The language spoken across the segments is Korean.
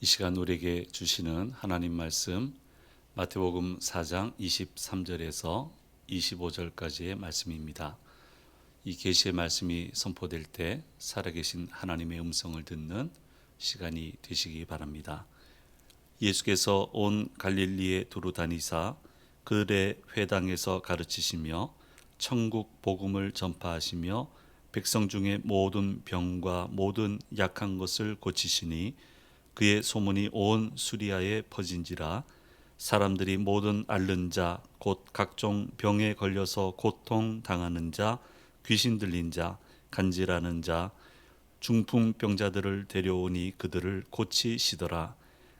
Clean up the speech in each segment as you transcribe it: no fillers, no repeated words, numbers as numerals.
이 시간 우리에게 주시는 하나님 말씀 마태복음 4장 23절에서 25절까지의 말씀입니다. 이 계시의 말씀이 선포될 때 살아계신 하나님의 음성을 듣는 시간이 되시기 바랍니다. 예수께서 온 갈릴리에 두루 다니사 그들의 회당에서 가르치시며 천국 복음을 전파하시며 백성 중에 모든 병과 모든 약한 것을 고치시니 그의 소문이 온 수리아에 퍼진지라. 사람들이 모든 앓는 자 곧 각종 병에 걸려서 고통 당하는 자, 귀신 들린 자, 간질하는 자, 중풍병자들을 데려오니 그들을 고치시더라.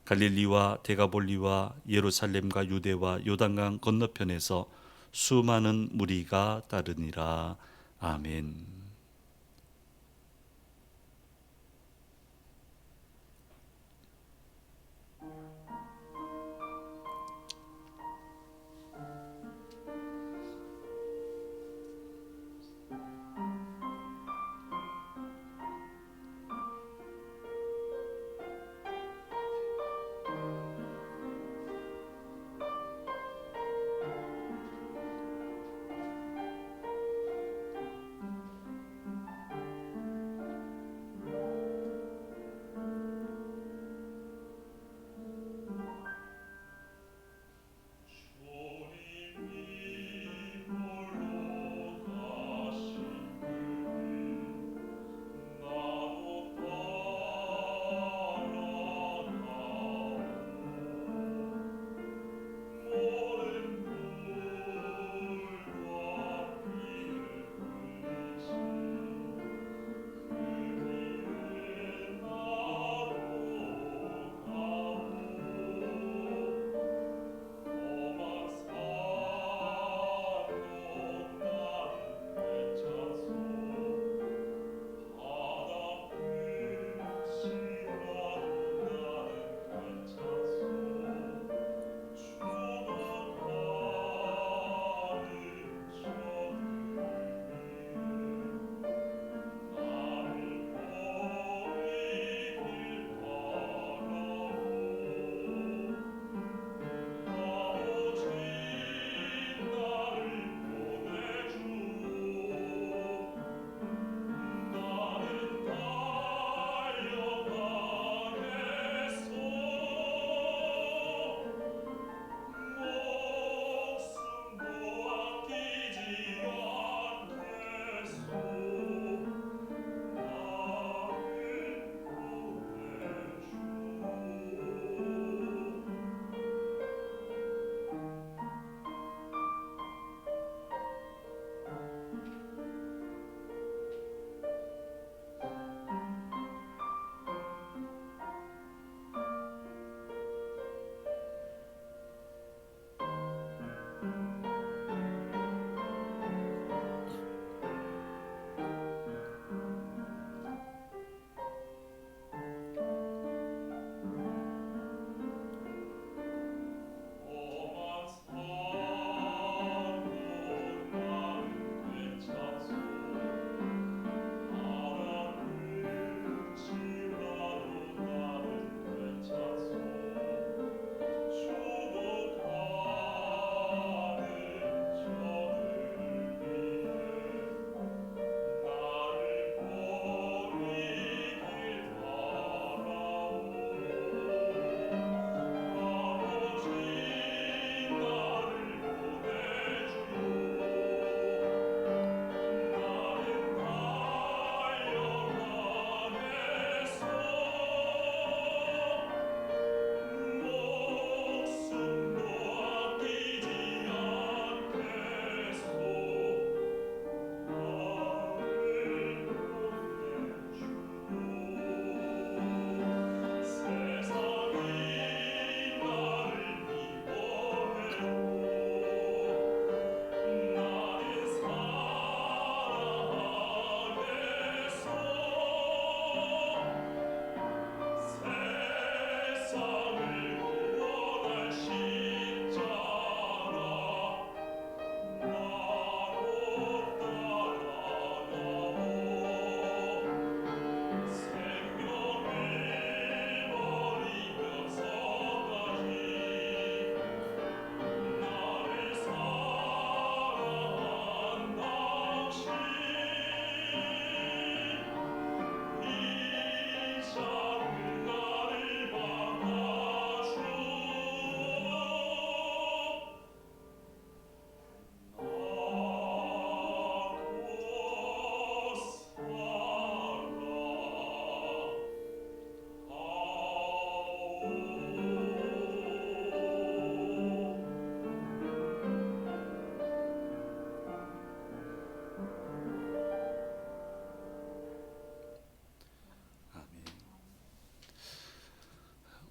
갈릴리와 데가볼리와 예루살렘과 유대와 요단강 건너편에서 수많은 무리가 따르니라. 아멘.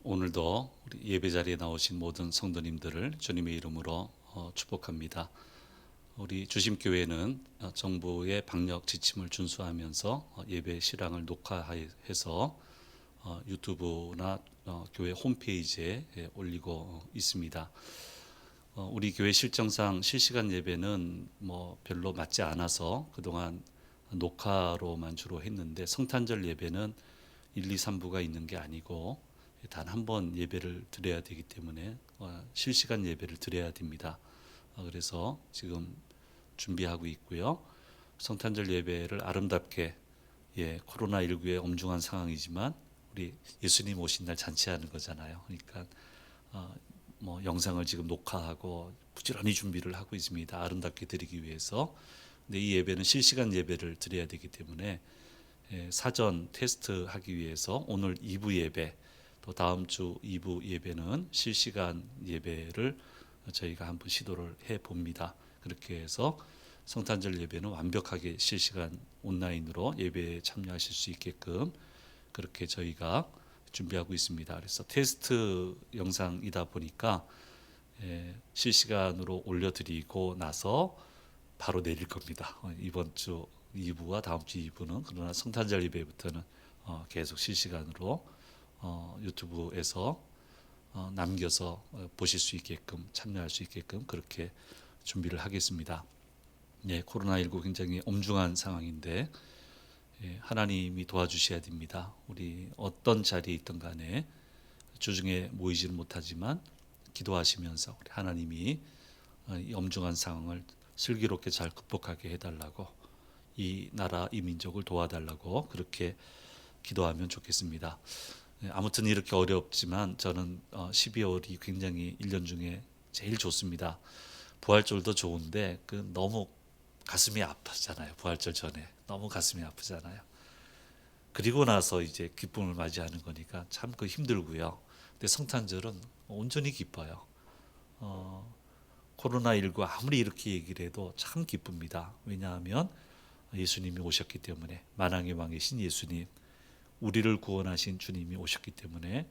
오늘도 우리 예배 자리에 나오신 모든 성도님들을 주님의 이름으로 축복합니다. 우리 주심교회는 정부의 방역 지침을 준수하면서 예배 실황을 녹화해서 유튜브나 교회 홈페이지에 올리고 있습니다. 우리 교회 실정상 실시간 예배는 별로 맞지 않아서 그동안 녹화로만 주로 했는데, 성탄절 예배는 1, 2, 3부가 있는 게 아니고 단 한 번 예배를 드려야 되기 때문에 실시간 예배를 드려야 됩니다. 그래서 지금 준비하고 있고요. 성탄절 예배를 아름답게, 코로나19의 엄중한 상황이지만 우리 예수님 오신 날 잔치하는 거잖아요. 그러니까 영상을 지금 녹화하고 부지런히 준비를 하고 있습니다. 아름답게 드리기 위해서. 근데 이 예배는 실시간 예배를 드려야 되기 때문에 사전 테스트하기 위해서 오늘 2부 예배, 또 다음 주 2부 예배는 실시간 예배를 저희가 한번 시도를 해봅니다. 그렇게 해서 성탄절 예배는 완벽하게 실시간 온라인으로 예배에 참여하실 수 있게끔 그렇게 저희가 준비하고 있습니다. 그래서 테스트 영상이다 보니까 실시간으로 올려드리고 나서 바로 내릴 겁니다. 이번 주 2부와 다음 주 2부는. 그러나 성탄절 예배부터는 계속 실시간으로 유튜브에서 남겨서 보실 수 있게끔, 참여할 수 있게끔 그렇게 준비를 하겠습니다. 코로나19 굉장히 엄중한 상황인데 하나님이 도와주셔야 됩니다. 우리 어떤 자리에 있든 간에 주중에 모이지는 못하지만 기도하시면서 우리 하나님이 이 엄중한 상황을 슬기롭게 잘 극복하게 해달라고, 이 나라 이 민족을 도와달라고 그렇게 기도하면 좋겠습니다. 아무튼 이렇게 어렵지만 저는 12월이 굉장히 1년 중에 제일 좋습니다. 부활절도 좋은데 너무 가슴이 아프잖아요. 부활절 전에 너무 가슴이 아프잖아요. 그리고 나서 이제 기쁨을 맞이하는 거니까 참 힘들고요. 근데 성탄절은 온전히 기뻐요. 코로나19 아무리 이렇게 얘기를 해도 참 기쁩니다. 왜냐하면 예수님이 오셨기 때문에, 만왕의 왕이신 예수님, 우리를 구원하신 주님이 오셨기 때문에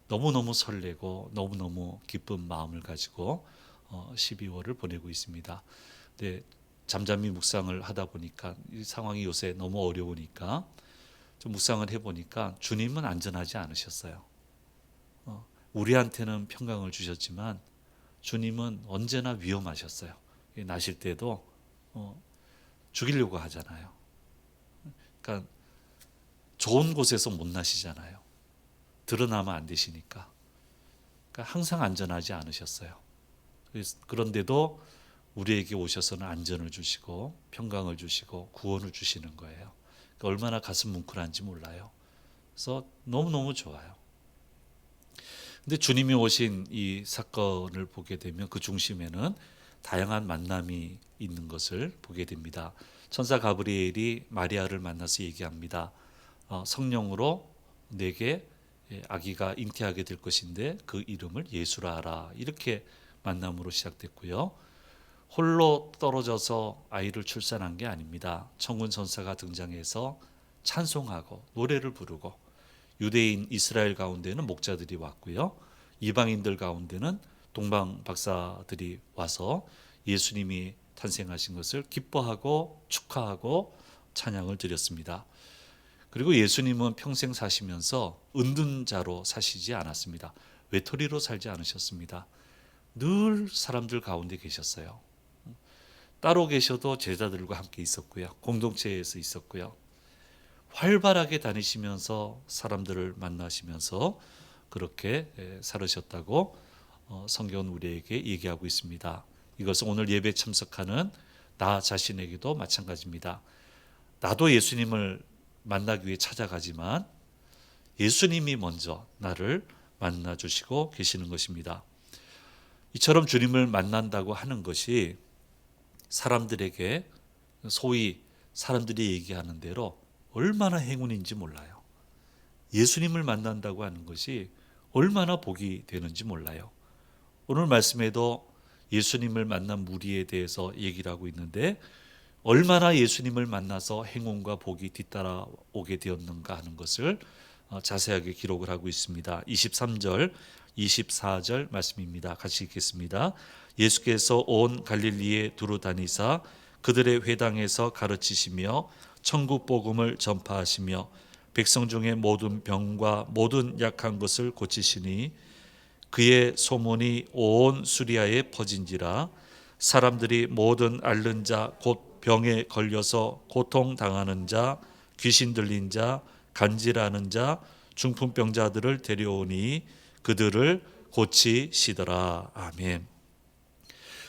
너무너무 설레고 너무너무 기쁜 마음을 가지고 12월을 보내고 있습니다. 근데 잠잠히 묵상을 하다 보니까 이 상황이 요새 너무 어려우니까 좀 묵상을 해보니까 주님은 안전하지 않으셨어요. 우리한테는 평강을 주셨지만 주님은 언제나 위험하셨어요. 나실 때도 죽이려고 하잖아요. 그러니까 좋은 곳에서 못 나시잖아요. 드러나면 안 되시니까. 그러니까 항상 안전하지 않으셨어요. 그런데도 우리에게 오셔서는 안전을 주시고 평강을 주시고 구원을 주시는 거예요. 그러니까 얼마나 가슴 뭉클한지 몰라요. 그래서 너무너무 좋아요. 근데 주님이 오신 이 사건을 보게 되면 그 중심에는 다양한 만남이 있는 것을 보게 됩니다. 천사 가브리엘이 마리아를 만나서 얘기합니다. 성령으로 내게 아기가 잉태하게 될 것인데 그 이름을 예수라 하라. 이렇게 만남으로 시작됐고요. 홀로 떨어져서 아이를 출산한 게 아닙니다. 천군 천사가 등장해서 찬송하고 노래를 부르고, 유대인 이스라엘 가운데는 목자들이 왔고요. 이방인들 가운데는 동방 박사들이 와서 예수님이 탄생하신 것을 기뻐하고 축하하고 찬양을 드렸습니다. 그리고 예수님은 평생 사시면서 은둔 자로 사시지 않았습니다. 외톨이로 살지 않으셨습니다. 늘 사람들 가운데 계셨어요. 따로 계셔도 제자들과 함께 있었고요. 공동체에서 있었고요. 활발하게 다니시면서 사람들을 만나시면서 그렇게 살으셨다고 성경은 우리에게 얘기하고 있습니다. 이것은 오늘 예배에 참석하는 나 자신에게도 마찬가지입니다. 나도 예수님을 만나기 위해 찾아가지만 예수님이 먼저 나를 만나주시고 계시는 것입니다. 이처럼 주님을 만난다고 하는 것이 사람들에게, 소위 사람들이 얘기하는 대로 얼마나 행운인지 몰라요. 예수님을 만난다고 하는 것이 얼마나 복이 되는지 몰라요. 오늘 말씀에도 예수님을 만난 무리에 대해서 얘기를 하고 있는데, 얼마나 예수님을 만나서 행운과 복이 뒤따라오게 되었는가 하는 것을 자세하게 기록을 하고 있습니다. 23절, 24절 말씀입니다. 같이 읽겠습니다. 예수께서 온 갈릴리에 두루 다니사 그들의 회당에서 가르치시며 천국 복음을 전파하시며 백성 중에 모든 병과 모든 약한 것을 고치시니 그의 소문이 온 수리아에 퍼진지라. 사람들이 모든 앓는 자 곧 병에 걸려서 고통당하는 자, 귀신 들린 자, 간질하는 자, 중풍병자들을 데려오니 그들을 고치시더라. 아멘.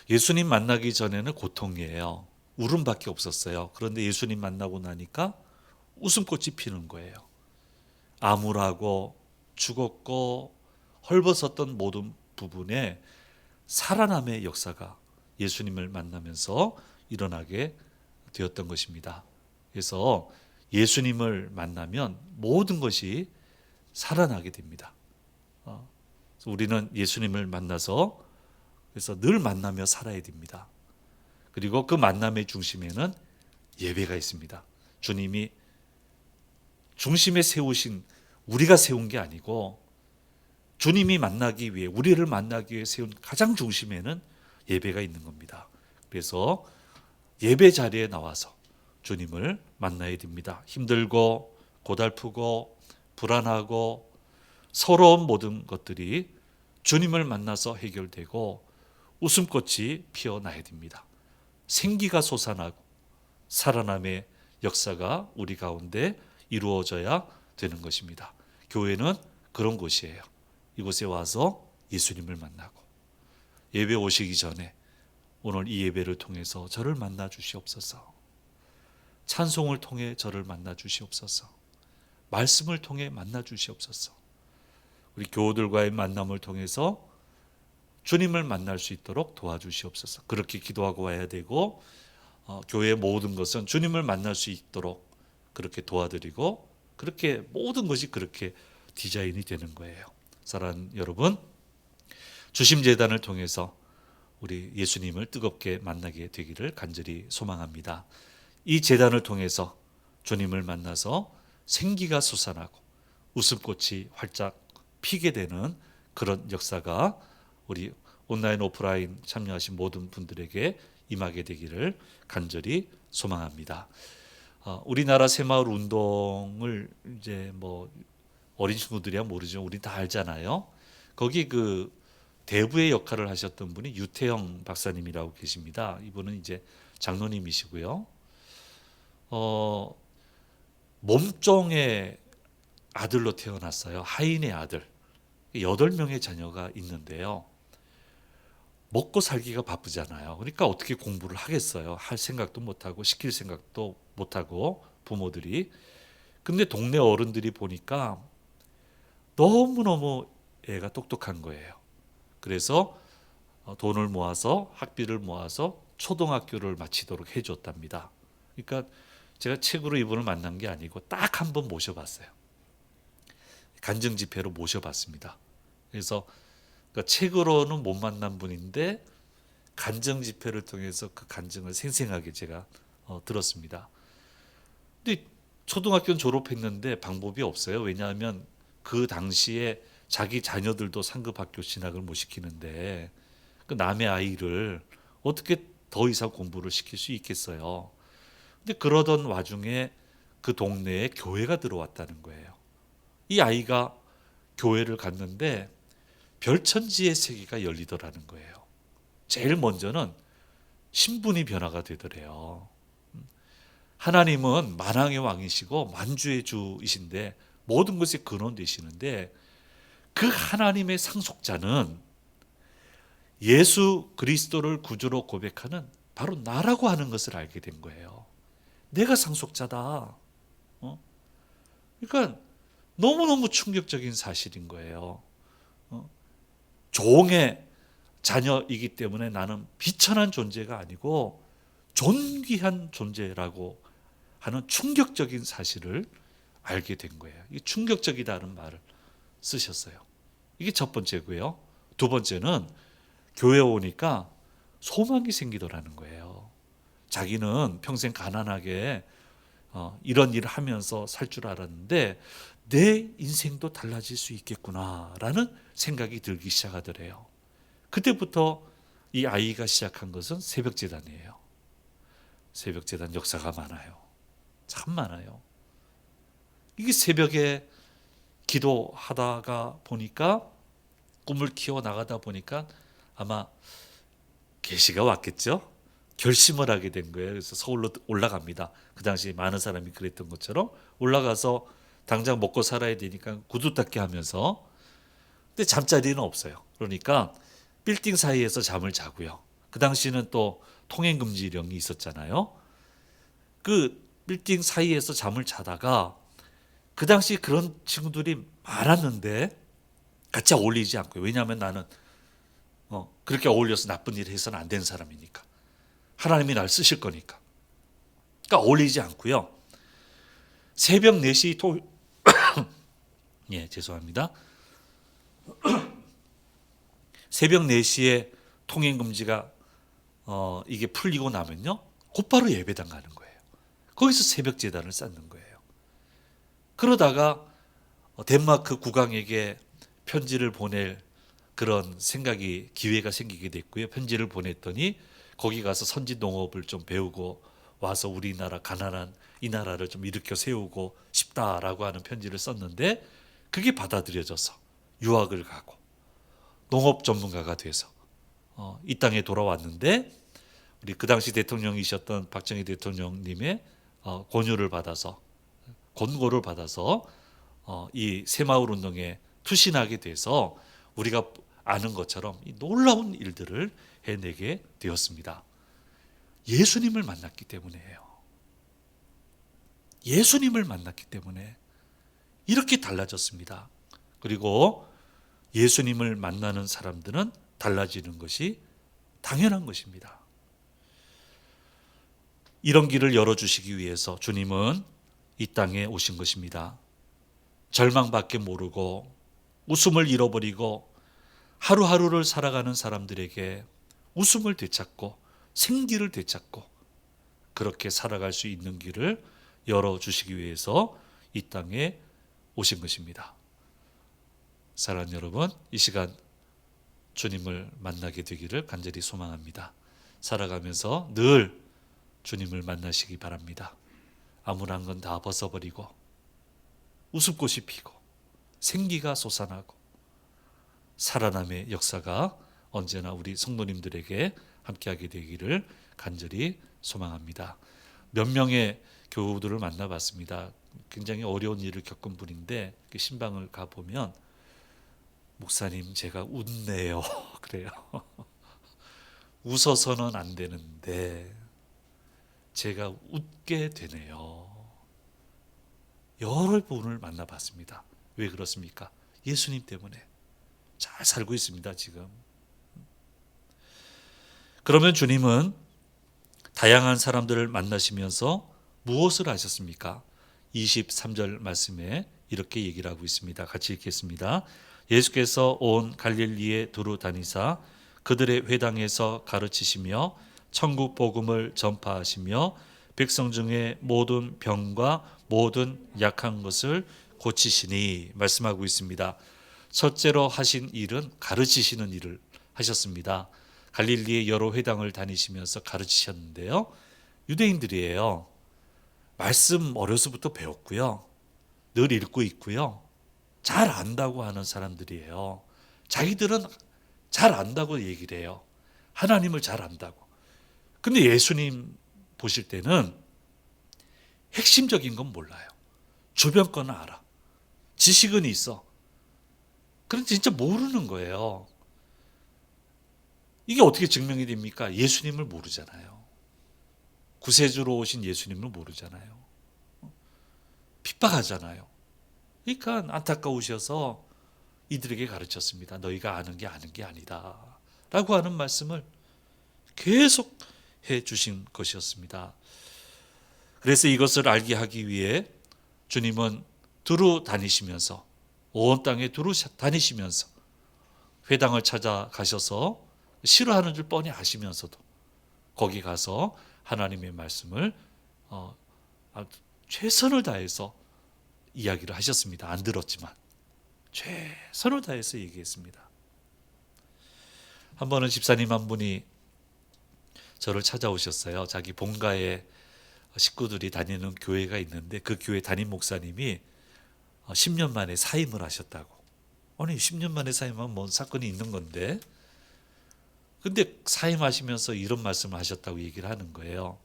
예수님 만나기 전에는 고통이에요. 울음밖에 없었어요. 그런데 예수님 만나고 나니까 웃음꽃이 피는 거예요. 암울하고 죽었고 헐벗었던 모든 부분에 살아남의 역사가 예수님을 만나면서 일어나게 되었던 것입니다. 그래서 예수님을 만나면 모든 것이 살아나게 됩니다. 그래서 우리는 예수님을 만나서 그래서 늘 만나며 살아야 됩니다. 그리고 그 만남의 중심에는 예배가 있습니다. 주님이 중심에 세우신, 우리가 세운 게 아니고 주님이 만나기 위해, 우리를 만나기 위해 세운 가장 중심에는 예배가 있는 겁니다. 그래서 예배 자리에 나와서 주님을 만나야 됩니다. 힘들고 고달프고 불안하고 서러운 모든 것들이 주님을 만나서 해결되고 웃음꽃이 피어나야 됩니다. 생기가 솟아나고 살아남의 역사가 우리 가운데 이루어져야 되는 것입니다. 교회는 그런 곳이에요. 이곳에 와서 예수님을 만나고 예배 오시기 전에 오늘 이 예배를 통해서 저를 만나 주시옵소서. 찬송을 통해 저를 만나 주시옵소서. 말씀을 통해 만나 주시옵소서. 우리 교우들과의 만남을 통해서 주님을 만날 수 있도록 도와주시옵소서. 그렇게 기도하고 와야 되고 교회의 모든 것은 주님을 만날 수 있도록 그렇게 도와드리고 그렇게 모든 것이 그렇게 디자인이 되는 거예요. 사랑하는 여러분, 주심재단을 통해서 우리 예수님을 뜨겁게 만나게 되기를 간절히 소망합니다. 이 재단을 통해서 주님을 만나서 생기가 솟아나고 웃음꽃이 활짝 피게 되는 그런 역사가 우리 온라인 오프라인 참여하신 모든 분들에게 임하게 되기를 간절히 소망합니다. 우리나라 새마을 운동을 이제 뭐 어린 친구들이야 모르죠. 우리 다 알잖아요. 거기 그 대부의 역할을 하셨던 분이 유태영 박사님이라고 계십니다. 이분은 이제 장로님이시고요. 몸종의 아들로 태어났어요. 하인의 아들. 8명의 자녀가 있는데요. 먹고 살기가 바쁘잖아요. 그러니까 어떻게 공부를 하겠어요. 할 생각도 못하고 시킬 생각도 못하고 부모들이. 근데 동네 어른들이 보니까 너무너무 애가 똑똑한 거예요. 그래서 돈을 모아서 학비를 모아서 초등학교를 마치도록 해줬답니다. 그러니까 제가 책으로 이분을 만난 게 아니고 딱 한 번 모셔봤어요. 간증 집회로 모셔봤습니다. 그래서 그러니까 책으로는 못 만난 분인데 간증 집회를 통해서 그 간증을 생생하게 제가 들었습니다. 근데 초등학교는 졸업했는데 방법이 없어요. 왜냐하면 그 당시에 자기 자녀들도 상급 학교 진학을 못 시키는데 그 남의 아이를 어떻게 더 이상 공부를 시킬 수 있겠어요. 근데 그러던 와중에 그 동네에 교회가 들어왔다는 거예요. 이 아이가 교회를 갔는데 별천지의 세계가 열리더라는 거예요. 제일 먼저는 신분이 변화가 되더래요. 하나님은 만왕의 왕이시고 만주의 주이신데 모든 것이 근원 되시는데 그 하나님의 상속자는 예수 그리스도를 구주로 고백하는 바로 나라고 하는 것을 알게 된 거예요. 내가 상속자다. 그러니까 너무너무 충격적인 사실인 거예요. 종의 자녀이기 때문에 나는 비천한 존재가 아니고 존귀한 존재라고 하는 충격적인 사실을 알게 된 거예요. 이게 충격적이다는 말을 쓰셨어요. 이게 첫 번째고요. 두 번째는 교회 오니까 소망이 생기더라는 거예요. 자기는 평생 가난하게 이런 일을 하면서 살 줄 알았는데 내 인생도 달라질 수 있겠구나라는 생각이 들기 시작하더래요. 그때부터 이 아이가 시작한 것은 새벽제단이에요. 새벽제단 역사가 많아요. 참 많아요. 이게 새벽에 기도하다가 보니까 꿈을 키워 나가다 보니까 아마 계시가 왔겠죠. 결심을 하게 된 거예요. 그래서 서울로 올라갑니다. 그 당시 많은 사람이 그랬던 것처럼 올라가서 당장 먹고 살아야 되니까 구두 닦기 하면서, 근데 잠자리는 없어요. 그러니까 빌딩 사이에서 잠을 자고요. 그 당시는 또 통행 금지령이 있었잖아요. 그 빌딩 사이에서 잠을 자다가 그 당시 그런 친구들이 많았는데 같이 어울리지 않고요. 왜냐하면 나는 그렇게 어울려서 나쁜 일을 해서는 안 되는 사람이니까. 하나님이 날 쓰실 거니까. 그러니까 어울리지 않고요. 새벽 4시 예, 죄송합니다. 새벽 4시에 통행 금지가 이게 풀리고 나면요. 곧바로 예배당 가는 거예요. 거기서 새벽 제단을 쌓는 거예요. 그러다가 덴마크 국왕에게 편지를 보낼 그런 생각이 기회가 생기게 됐고요. 편지를 보냈더니 거기 가서 선지 농업을 좀 배우고 와서 우리나라 가난한 이 나라를 좀 일으켜 세우고 싶다라고 하는 편지를 썼는데 그게 받아들여져서 유학을 가고 농업 전문가가 돼서 이 땅에 돌아왔는데 우리 그 당시 대통령이셨던 박정희 대통령님의 권고를 받아서 이 새마을 운동에 투신하게 돼서 우리가 아는 것처럼 이 놀라운 일들을 해내게 되었습니다. 예수님을 만났기 때문이에요. 예수님을 만났기 때문에 이렇게 달라졌습니다. 그리고 예수님을 만나는 사람들은 달라지는 것이 당연한 것입니다. 이런 길을 열어주시기 위해서 주님은 이 땅에 오신 것입니다. 절망밖에 모르고 웃음을 잃어버리고 하루하루를 살아가는 사람들에게 웃음을 되찾고 생기를 되찾고 그렇게 살아갈 수 있는 길을 열어주시기 위해서 이 땅에 오신 것입니다. 사랑하는 여러분, 이 시간 주님을 만나게 되기를 간절히 소망합니다. 살아가면서 늘 주님을 만나시기 바랍니다. 암울한 건 다 벗어버리고 웃음꽃이 피고 생기가 솟아나고 살아남의 역사가 언제나 우리 성도님들에게 함께하게 되기를 간절히 소망합니다. 몇 명의 교우들을 만나봤습니다. 굉장히 어려운 일을 겪은 분인데 신방을 가보면 목사님 제가 웃네요. 그래요. 웃어서는 안 되는데 제가 웃게 되네요. 여러 분을 만나봤습니다. 왜 그렇습니까? 예수님 때문에 잘 살고 있습니다. 지금. 그러면 주님은 다양한 사람들을 만나시면서 무엇을 하셨습니까? 23절 말씀에 이렇게 얘기를 하고 있습니다. 같이 읽겠습니다. 예수께서 온 갈릴리에 두루 다니사 그들의 회당에서 가르치시며 천국 복음을 전파하시며 백성 중에 모든 병과 모든 약한 것을 고치시니 말씀하고 있습니다. 첫째로 하신 일은 가르치시는 일을 하셨습니다. 갈릴리의 여러 회당을 다니시면서 가르치셨는데요. 유대인들이에요. 말씀 어려서부터 배웠고요. 늘 읽고 있고요. 잘 안다고 하는 사람들이에요. 자기들은 잘 안다고 얘기를 해요. 하나님을 잘 안다고. 근데 예수님 보실 때는 핵심적인 건 몰라요. 주변 거는 알아. 지식은 있어. 그런데 진짜 모르는 거예요. 이게 어떻게 증명이 됩니까? 예수님을 모르잖아요. 구세주로 오신 예수님을 모르잖아요. 핍박하잖아요. 그러니까 안타까우셔서 이들에게 가르쳤습니다. 너희가 아는 게 아니다. 라고 하는 말씀을 계속 해 주신 것이었습니다. 그래서 이것을 알게 하기 위해 주님은 두루 다니시면서 온 땅에 두루 다니시면서 회당을 찾아가셔서 싫어하는 줄 뻔히 아시면서도 거기 가서 하나님의 말씀을 최선을 다해서 이야기를 하셨습니다. 안 들었지만 최선을 다해서 얘기했습니다. 한 번은 집사님 한 분이 저를 찾아오셨어요. 자기 본가에 식구들이 다니는 교회가 있는데 그 교회 담임 목사님이 10년 만에 사임을 하셨다고. 아니 10년 만에 사임하면 뭔 사건이 있는 건데, 근데 사임하시면서 이런 말씀을 하셨다고 얘기를 하는 거예요.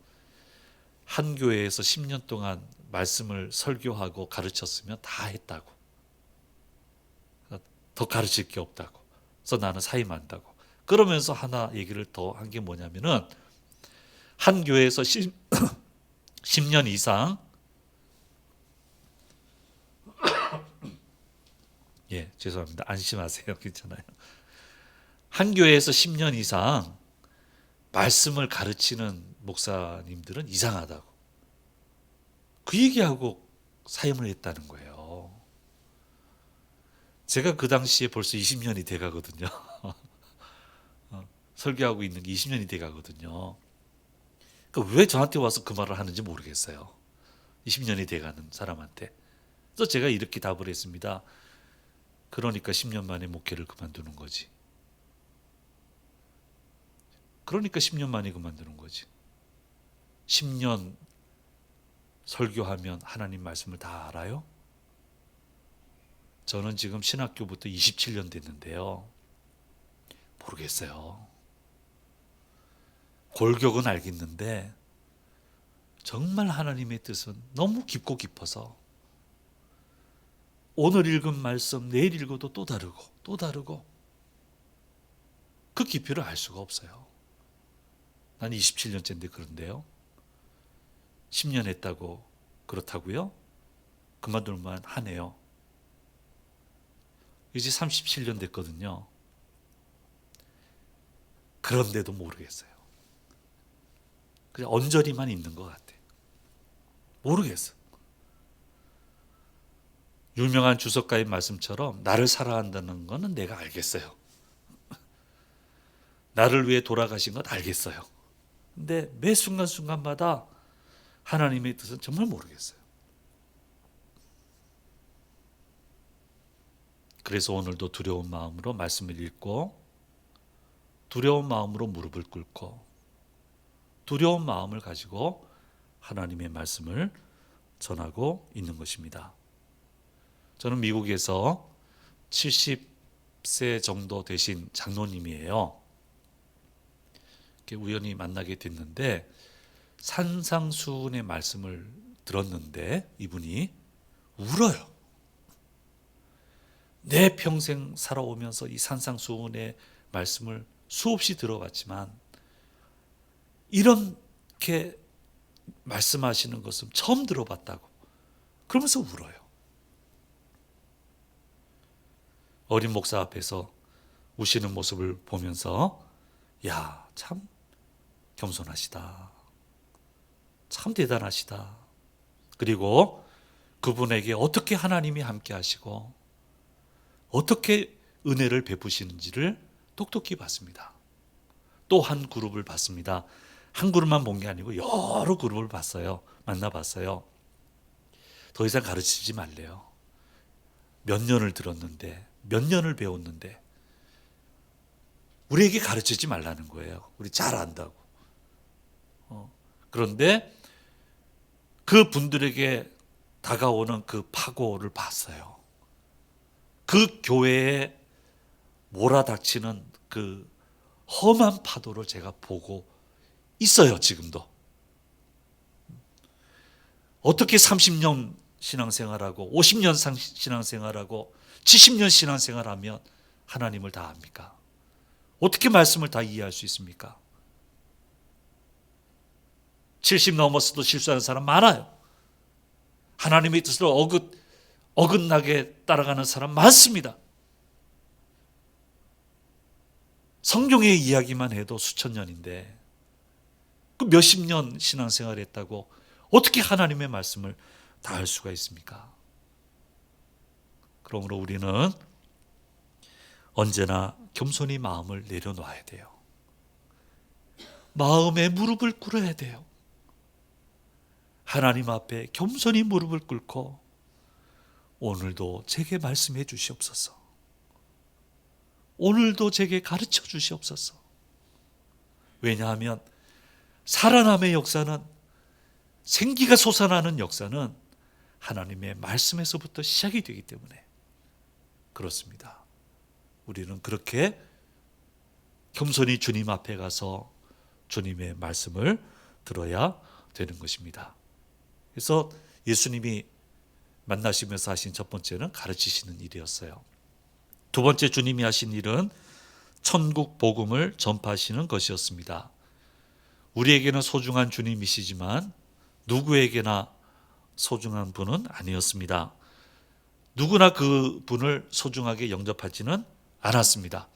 한 교회에서 10년 동안 말씀을 설교하고 가르쳤으면 다 했다고. 더 가르칠 게 없다고. 그래서 나는 사임한다고. 그러면서 하나 얘기를 더 한 게 뭐냐면은, 한 교회에서 10년 이상, 예, 죄송합니다. 안심하세요. 괜찮아요. 한 교회에서 10년 이상 말씀을 가르치는 목사님들은 이상하다고. 그 얘기하고 사임을 했다는 거예요. 제가 그 당시에 벌써 20년이 돼 가거든요. 설교하고 있는 게 20년이 돼 가거든요. 그러니까 왜 저한테 와서 그 말을 하는지 모르겠어요. 20년이 돼 가는 사람한테. 그래서 제가 이렇게 답을 했습니다. 그러니까 10년 만에 목회를 그만두는 거지. 그러니까 10년 만에 그만두는 거지. 10년 설교하면 하나님 말씀을 다 알아요? 저는 지금 신학교부터 27년 됐는데요. 모르겠어요. 골격은 알겠는데 정말 하나님의 뜻은 너무 깊고 깊어서 오늘 읽은 말씀 내일 읽어도 또 다르고 또 다르고 그 깊이를 알 수가 없어요. 난 27년째인데 그런데요. 10년 했다고 그렇다고요? 그만둘만 하네요. 이제 37년 됐거든요. 그런데도 모르겠어요. 그냥 언저리만 있는 것 같아. 모르겠어. 유명한 주석가의 말씀처럼 나를 사랑한다는 것은 내가 알겠어요. 나를 위해 돌아가신 것 알겠어요. 근데 매 순간순간마다 하나님의 뜻은 정말 모르겠어요. 그래서 오늘도 두려운 마음으로 말씀을 읽고 두려운 마음으로 무릎을 꿇고 두려운 마음을 가지고 하나님의 말씀을 전하고 있는 것입니다. 저는 미국에서 70세 정도 되신 장로님이에요. 이렇게 우연히 만나게 됐는데 산상수훈의 말씀을 들었는데 이분이 울어요. 내 평생 살아오면서 이 산상수훈의 말씀을 수없이 들어봤지만 이렇게 말씀하시는 것은 처음 들어봤다고 그러면서 울어요. 어린 목사 앞에서 우시는 모습을 보면서 야, 참 겸손하시다. 참 대단하시다. 그리고 그분에게 어떻게 하나님이 함께 하시고 어떻게 은혜를 베푸시는지를 똑똑히 봤습니다. 또 한 그룹을 봤습니다. 한 그룹만 본 게 아니고 여러 그룹을 봤어요. 만나봤어요. 더 이상 가르치지 말래요. 몇 년을 들었는데, 몇 년을 배웠는데 우리에게 가르치지 말라는 거예요. 우리 잘 안다고. 그런데 그 분들에게 다가오는 그 파고를 봤어요. 그 교회에 몰아닥치는 그 험한 파도를 제가 보고 있어요. 지금도. 어떻게 30년 신앙생활하고 50년 신앙생활하고 70년 신앙생활하면 하나님을 다 압니까? 어떻게 말씀을 다 이해할 수 있습니까? 70 넘었어도 실수하는 사람 많아요. 하나님의 뜻을 어긋나게 따라가는 사람 많습니다. 성경의 이야기만 해도 수천 년인데 그 몇십 년 신앙생활 했다고 어떻게 하나님의 말씀을 다 할 수가 있습니까? 그러므로 우리는 언제나 겸손히 마음을 내려놓아야 돼요. 마음에 무릎을 꿇어야 돼요. 하나님 앞에 겸손히 무릎을 꿇고 오늘도 제게 말씀해 주시옵소서. 오늘도 제게 가르쳐 주시옵소서. 왜냐하면 살아남의 역사는, 생기가 솟아나는 역사는 하나님의 말씀에서부터 시작이 되기 때문에 그렇습니다. 우리는 그렇게 겸손히 주님 앞에 가서 주님의 말씀을 들어야 되는 것입니다. 그래서 예수님이 만나시면서 하신 첫 번째는 가르치시는 일이었어요. 두 번째 주님이 하신 일은 천국 복음을 전파하시는 것이었습니다. 우리에게는 소중한 주님이시지만 누구에게나 소중한 분은 아니었습니다. 누구나 그 분을 소중하게 영접하지는 않았습니다.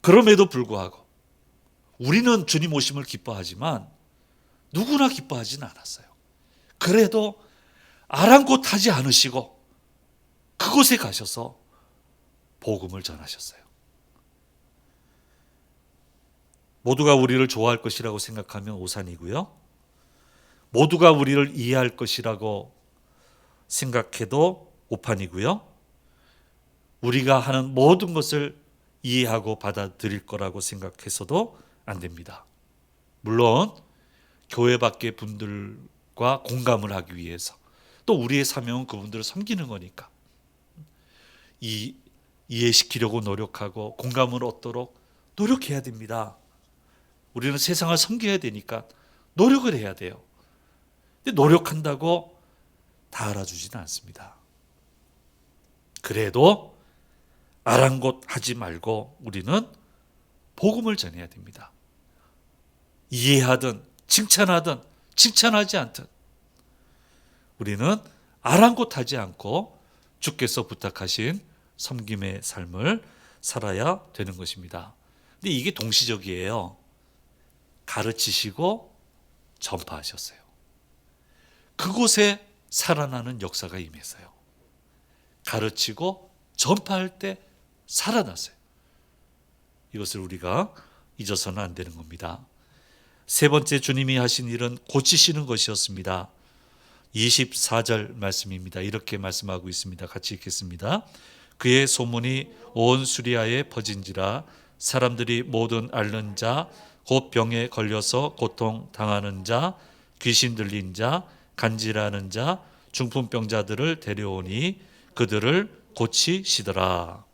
그럼에도 불구하고 우리는 주님 오심을 기뻐하지만 누구나 기뻐하지는 않았어요. 그래도 아랑곳하지 않으시고 그곳에 가셔서 복음을 전하셨어요. 모두가 우리를 좋아할 것이라고 생각하면 오산이고요. 모두가 우리를 이해할 것이라고 생각해도 오판이고요. 우리가 하는 모든 것을 이해하고 받아들일 거라고 생각해서도 안 됩니다. 물론 교회 밖의 분들과 공감을 하기 위해서, 또 우리의 사명은 그분들을 섬기는 거니까 이해시키려고 노력하고 공감을 얻도록 노력해야 됩니다. 우리는 세상을 섬겨야 되니까 노력을 해야 돼요. 근데 노력한다고 다 알아주지는 않습니다. 그래도 아랑곳하지 말고 우리는 복음을 전해야 됩니다. 이해하든 칭찬하든 칭찬하지 않든 우리는 아랑곳하지 않고 주께서 부탁하신 섬김의 삶을 살아야 되는 것입니다. 근데 이게 동시적이에요. 가르치시고 전파하셨어요. 그곳에 살아나는 역사가 임했어요. 가르치고 전파할 때 살아났어요. 이것을 우리가 잊어서는 안 되는 겁니다. 세 번째 주님이 하신 일은 고치시는 것이었습니다. 24절 말씀입니다. 이렇게 말씀하고 있습니다. 같이 읽겠습니다. 그의 소문이 온 수리아에 퍼진지라 사람들이 모든 앓는 자, 곧 병에 걸려서 고통당하는 자, 귀신 들린 자, 간질하는 자, 중풍병자들을 데려오니 그들을 고치시더라.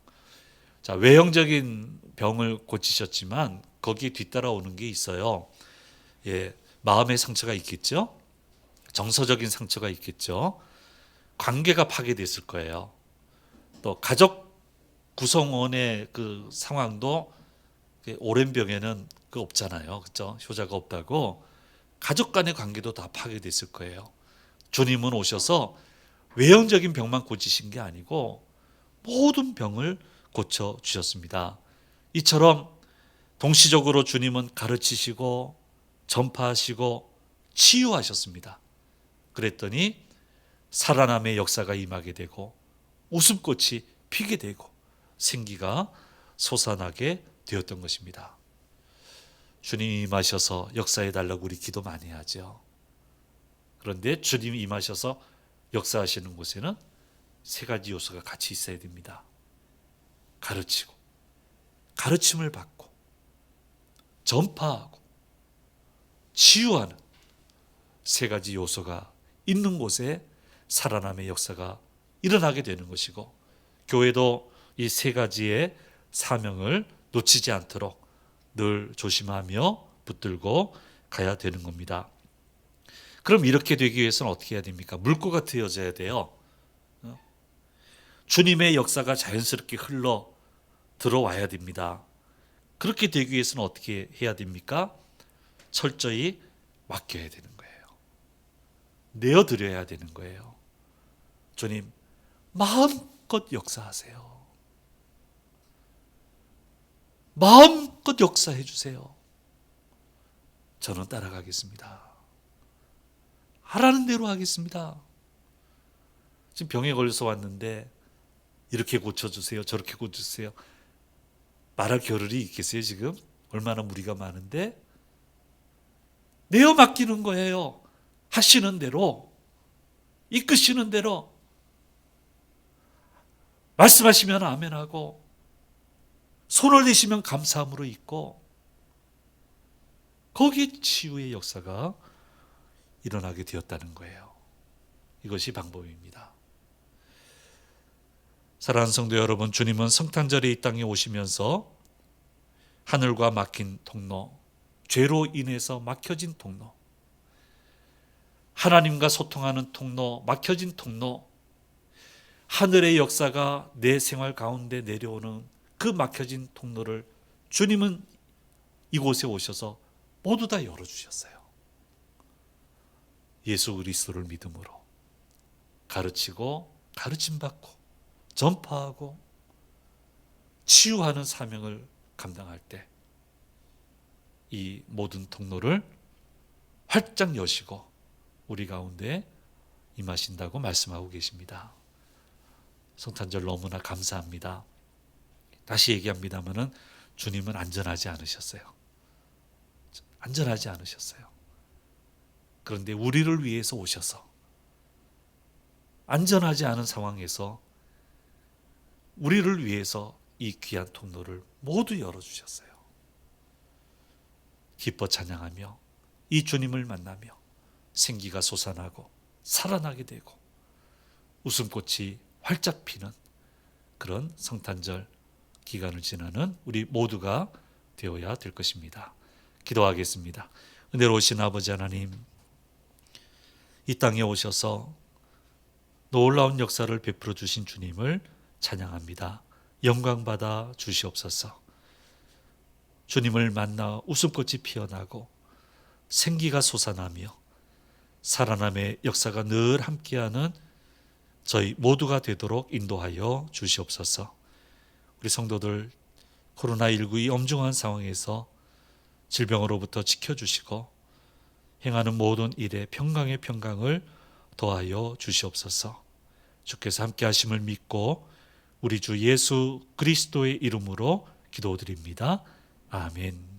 자, 외형적인 병을 고치셨지만 거기에 뒤따라오는 게 있어요. 마음의 상처가 있겠죠. 정서적인 상처가 있겠죠. 관계가 파괴됐을 거예요. 또 가족 구성원의 그 상황도 오랜 병에는 그 없잖아요. 그렇죠? 효자가 없다고 가족 간의 관계도 다 파괴됐을 거예요. 주님은 오셔서 외형적인 병만 고치신 게 아니고 모든 병을 고쳐 주셨습니다. 이처럼 동시적으로 주님은 가르치시고 전파하시고 치유하셨습니다. 그랬더니 살아남의 역사가 임하게 되고 웃음꽃이 피게 되고 생기가 솟아나게 되었던 것입니다. 주님이 임하셔서 역사해 달라고 우리 기도 많이 하죠. 그런데 주님이 임하셔서 역사하시는 곳에는 세 가지 요소가 같이 있어야 됩니다. 가르치고, 가르침을 받고, 전파하고, 치유하는 세 가지 요소가 있는 곳에 살아남의 역사가 일어나게 되는 것이고, 교회도 이 세 가지의 사명을 놓치지 않도록 늘 조심하며 붙들고 가야 되는 겁니다. 그럼 이렇게 되기 위해서는 어떻게 해야 됩니까? 물고가 되어져야 돼요. 주님의 역사가 자연스럽게 흘러 들어와야 됩니다. 그렇게 되기 위해서는 어떻게 해야 됩니까? 철저히 맡겨야 되는 거예요. 내어드려야 되는 거예요. 주님, 마음껏 역사하세요. 마음껏 역사해 주세요. 저는 따라가겠습니다. 하라는 대로 하겠습니다. 지금 병에 걸려서 왔는데 이렇게 고쳐주세요. 저렇게 고쳐주세요. 말할 겨를이 있겠어요 지금? 얼마나 무리가 많은데? 내어 맡기는 거예요. 하시는 대로, 이끄시는 대로 말씀하시면 아멘하고 손을 내시면 감사함으로 있고, 거기에 치유의 역사가 일어나게 되었다는 거예요. 이것이 방법입니다. 사랑하는 성도 여러분, 주님은 성탄절에 이 땅에 오시면서 하늘과 막힌 통로, 죄로 인해서 막혀진 통로, 하나님과 소통하는 통로, 막혀진 통로, 하늘의 역사가 내 생활 가운데 내려오는 그 막혀진 통로를 주님은 이곳에 오셔서 모두 다 열어주셨어요. 예수 그리스도를 믿음으로 가르치고 가르침받고 전파하고 치유하는 사명을 감당할 때 이 모든 통로를 활짝 여시고 우리 가운데 임하신다고 말씀하고 계십니다. 성탄절 너무나 감사합니다. 다시 얘기합니다마는 주님은 안전하지 않으셨어요. 안전하지 않으셨어요. 그런데 우리를 위해서 오셔서 안전하지 않은 상황에서 우리를 위해서 이 귀한 통로를 모두 열어주셨어요. 기뻐 찬양하며 이 주님을 만나며 생기가 솟아나고 살아나게 되고 웃음꽃이 활짝 피는 그런 성탄절 기간을 지나는 우리 모두가 되어야 될 것입니다. 기도하겠습니다. 은혜로우신 아버지 하나님, 이 땅에 오셔서 놀라운 역사를 베풀어 주신 주님을 찬양합니다. 영광받아 주시옵소서. 주님을 만나 웃음꽃이 피어나고 생기가 솟아나며 살아남의 역사가 늘 함께하는 저희 모두가 되도록 인도하여 주시옵소서. 우리 성도들 코로나19 이 엄중한 상황에서 질병으로부터 지켜주시고 행하는 모든 일에 평강의 평강을 더하여 주시옵소서. 주께서 함께 하심을 믿고 우리 주 예수 그리스도의 이름으로 기도드립니다. 아멘.